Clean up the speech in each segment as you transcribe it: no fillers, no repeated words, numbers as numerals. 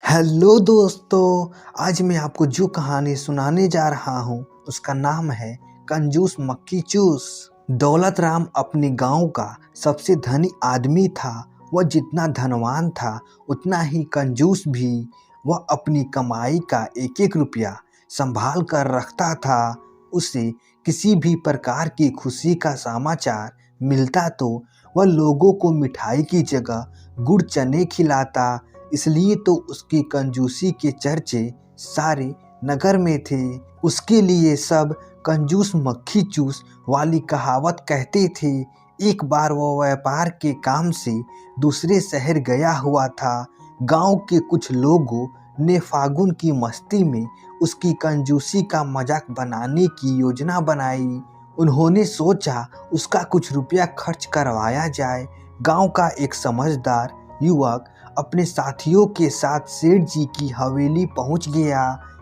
Hello दोस्तों। आज मैं आपको जो कहानी सुनाने जा रहा हूँ उसका नाम है कंजूस मक्खी चूस। दौलत राम अपने गांव का सबसे धनी आदमी था। वह जितना धनवान था उतना ही कंजूस भी। वह अपनी कमाई का एक एक रुपया संभाल कर रखता था। उसे किसी भी प्रकार की खुशी का समाचार मिलता तो वह लोगों को मिठाई की जगह गुड़ चने खिलाता। इसलिए तो उसकी कंजूसी के चर्चे सारे नगर में थे। उसके लिए सब कंजूस मक्खी चूस वाली कहावत कहते थे। एक बार वो व्यापार के काम से दूसरे शहर गया हुआ था। गांव के कुछ लोगों ने फागुन की मस्ती में उसकी कंजूसी का मजाक बनाने की योजना बनाई। उन्होंने सोचा उसका कुछ रुपया खर्च करवाया जाए। गांव का एक समझदार युवक अपने साथियों के साथ सेठ जी की हवेली पहुंच गया।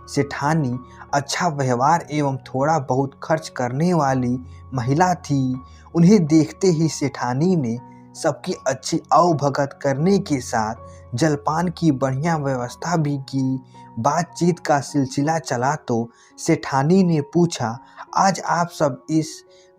सेठानी अच्छा व्यवहार एवं थोड़ा बहुत खर्च करने वाली महिला थी। उन्हें देखते ही सेठानी ने सबकी अच्छी आवभगत करने के साथ जलपान की बढ़िया व्यवस्था भी की। बातचीत का सिलसिला चला तो सेठानी ने पूछा, आज आप सब इस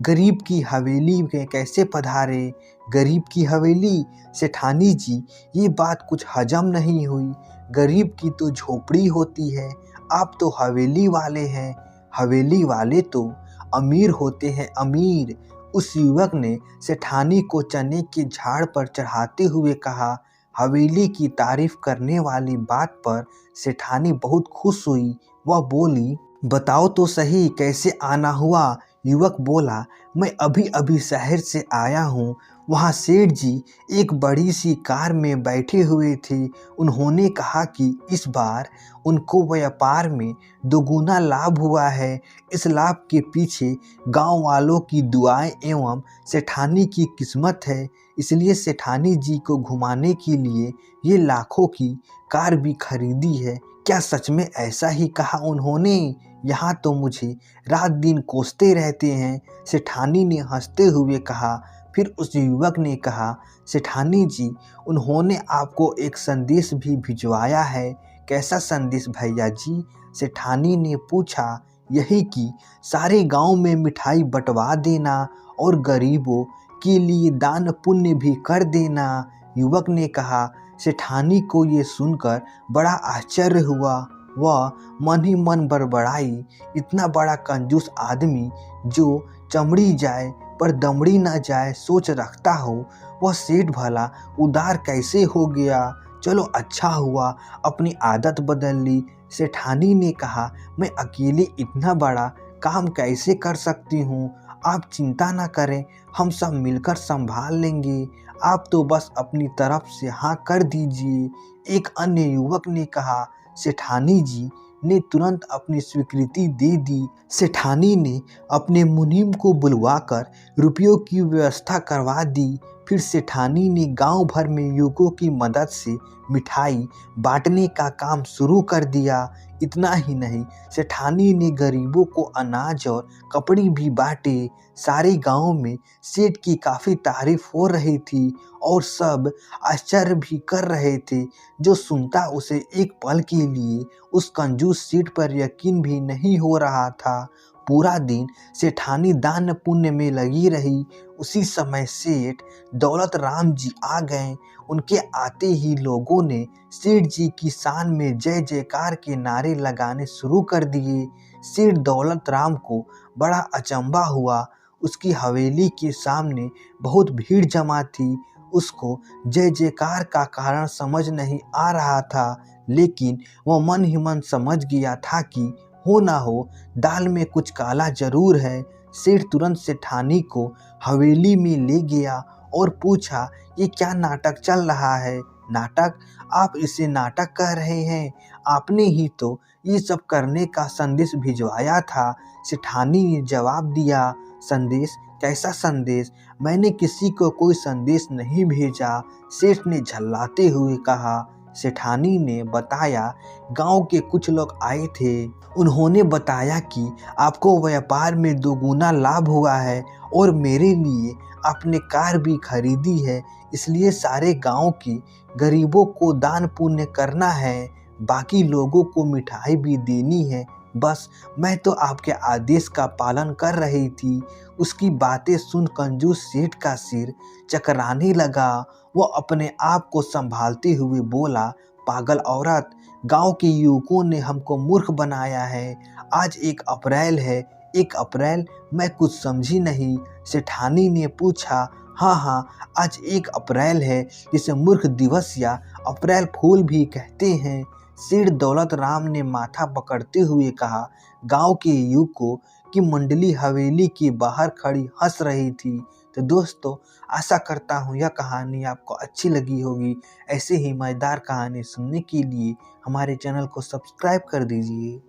गरीब की हवेली में कैसे पधारे? गरीब की हवेली? सेठानी जी, ये बात कुछ हजम नहीं हुई। गरीब की तो झोपड़ी होती है, आप तो हवेली वाले हैं। हवेली वाले तो अमीर होते हैं, अमीर। उस युवक ने सेठानी को चने के झाड़ पर चढ़ाते हुए कहा। हवेली की तारीफ करने वाली बात पर सेठानी बहुत खुश हुई। वह बोली, बताओ तो सही कैसे आना हुआ? युवक बोला, मैं अभी अभी शहर से आया हूँ। वहाँ सेठ जी एक बड़ी सी कार में बैठे हुए थे। उन्होंने कहा कि इस बार उनको व्यापार में दोगुना लाभ हुआ है। इस लाभ के पीछे गांव वालों की दुआएं एवं सेठानी की किस्मत है। इसलिए सेठानी जी को घुमाने के लिए ये लाखों की कार भी खरीदी है। क्या सच में ऐसा ही कहा उन्होंने? यहाँ तो मुझे रात दिन कोसते रहते हैं, सेठानी ने हंसते हुए कहा। फिर उस युवक ने कहा, सेठानी जी, उन्होंने आपको एक संदेश भी भिजवाया है। कैसा संदेश भैया जी? सेठानी ने पूछा। यही कि सारे गांव में मिठाई बंटवा देना और गरीबों के लिए दान पुण्य भी कर देना। युवक ने कहा। सेठानी को ये सुनकर बड़ा आश्चर्य हुआ। वह मन ही मन बड़बड़ाई, इतना बड़ा कंजूस आदमी जो चमड़ी जाए पर दमड़ी न जाए सोच रखता हो, वह सेठ भला उदार कैसे हो गया? चलो अच्छा हुआ अपनी आदत बदल ली। सेठानी ने कहा, मैं अकेले इतना बड़ा काम कैसे कर सकती हूँ? आप चिंता न करें, हम सब मिलकर संभाल लेंगे। आप तो बस अपनी तरफ से हाँ कर दीजिए। एक अन्य युवक ने कहा। सेठानी जी ने तुरंत अपनी स्वीकृति दे दी। सेठानी ने अपने मुनीम को बुलवाकर रुपयों की व्यवस्था करवा दी। फिर सेठानी ने गांव भर में युवकों की मदद से मिठाई बांटने का काम शुरू कर दिया। इतना ही नहीं, सेठानी ने गरीबों को अनाज और कपड़े भी बांटे। सारे गांव में सेठ की काफ़ी तारीफ हो रही थी और सब आश्चर्य भी कर रहे थे। जो सुनता उसे एक पल के लिए उस कंजूस सेठ पर यकीन भी नहीं हो रहा था। पूरा दिन सेठानी दान पुण्य में लगी रही। उसी समय सेठ दौलत राम जी आ गए। उनके आते ही लोगों ने सेठ जी की शान में जय जयकार के नारे लगाने शुरू कर दिए। सेठ दौलत राम को बड़ा अचंभा हुआ। उसकी हवेली के सामने बहुत भीड़ जमा थी। उसको जय जयकार का कारण समझ नहीं आ रहा था, लेकिन वह मन ही मन समझ गया था कि हो ना हो दाल में कुछ काला जरूर है। सेठ तुरंत सेठानी को हवेली में ले गया और पूछा, ये क्या नाटक चल रहा है? नाटक? आप इसे नाटक कह रहे हैं? आपने ही तो ये सब करने का संदेश भिजवाया था। सेठानी ने जवाब दिया। संदेश? कैसा संदेश? मैंने किसी को कोई संदेश नहीं भेजा, सेठ ने झल्लाते हुए कहा। सेठानी ने बताया, गांव के कुछ लोग आए थे। उन्होंने बताया कि आपको व्यापार में दोगुना लाभ हुआ है और मेरे लिए आपने कार भी खरीदी है। इसलिए सारे गांव के गरीबों को दान पुण्य करना है। बाकी लोगों को मिठाई भी देनी है, बस मैं तो आपके आदेश का पालन कर रही थी। उसकी बातें सुन कंजूस सेठ का सिर चकराने लगा। वो अपने आप को संभालते हुए बोला, पागल औरत, गांव के युवकों ने हमको मूर्ख बनाया है। आज 1 अप्रैल है। 1 अप्रैल? मैं कुछ समझी नहीं। सेठानी ने पूछा। हाँ हाँ, आज 1 अप्रैल है, जिसे मूर्ख दिवस या अप्रैल फूल भी कहते हैं। सेठ दौलत राम ने माथा पकड़ते हुए कहा। गांव के युवकों की मंडली हवेली के बाहर खड़ी हंस रही थी। तो दोस्तों, आशा करता हूँ यह कहानी आपको अच्छी लगी होगी। ऐसे ही मज़ेदार कहानी सुनने के लिए हमारे चैनल को सब्सक्राइब कर दीजिए।